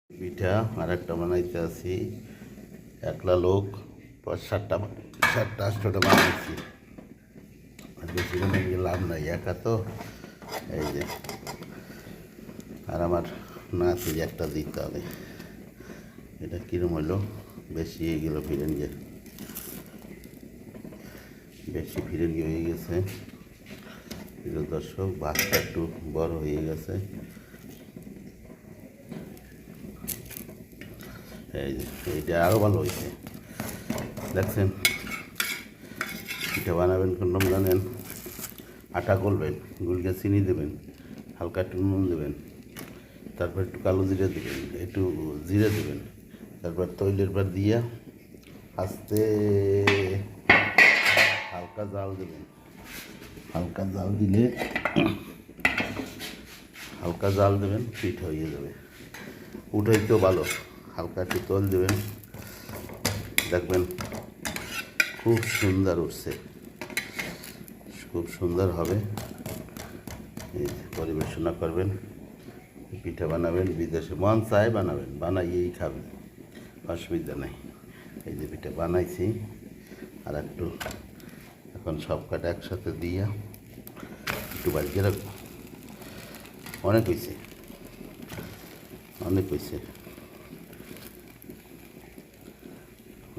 পিঠা আর একটা বানাইতে আছি। একলা লোক, সাতটা সাতটা আটটা বানাইছি। আর বেশি বানিয়ে লাভ নাই, একা তো। এই যে, আর আমার নাতি একটা দিতে হবে। এটা কিরম হইলো, বেশি হয়ে গেল ফিরেনগে, বেশি ফিরেনগে হয়ে গেছে। প্রিয় দর্শক, ভাতটা একটু বড় হয়ে গেছে। এই যে, এইটা আরও ভালো হয়েছে, দেখছেন। পিঠা বানাবেন কোনরকম জানেন? আটা গলবেন, গুলকে চিনি দেবেন, হালকা একটু নুন দেবেন, তারপর একটু কালো জিরে দেবেন, একটু জিরে দেবেন, তারপর তৈলের পর দিয়ে আস্তে হালকা জাল দেবেন। হালকা জাল দিলে পিঠা হয়ে যাবে। উঠাইতেও ভালো, হালকা একটু তেল দেবেন, দেখবেন খুব সুন্দর উঠছে, খুব সুন্দর হবে। এই পরিবেশনা করবেন, পিঠা বানাবেন, বিদেশে মন চায় বানাবেন, বানাইয়েই খাবেন, অসুবিধা নেই। এই যে পিঠা বানাইছি, আর একটু এখন সব কাটা একসাথে দিয়া একটু বাড়িতে রাখবো। অনেক হয়েছে, অনেক হয়েছে,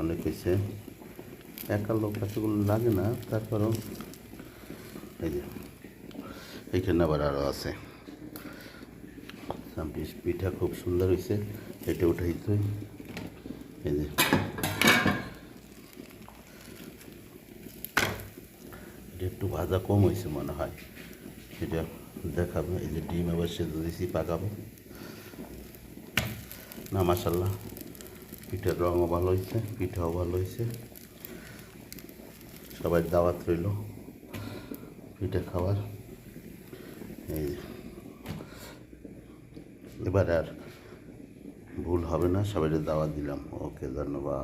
অনেক হয়েছে। একা লোক এতগুলো লাগে না, তারপরও এই যে এইখানে আবার আরও আছে। পিঠা খুব সুন্দর হয়েছে, এটা উঠাইতে। এই যে এটা একটু ভাজা কম হয়েছে মনে হয়, এটা দেখাবো। এই যে ডিম আবার সেদ্ধ দিয়েছি, পাকাবো না। মাশাল্লাহ, পিঠার রঙও ভালো হয়েছে, পিঠাও ভালো হয়েছে। সবাই দাওয়াত রইল পিঠা খাওয়ার। এই এবার আর ভুল হবে না, সবাই দাওয়াত দিলাম। ওকে, ধন্যবাদ।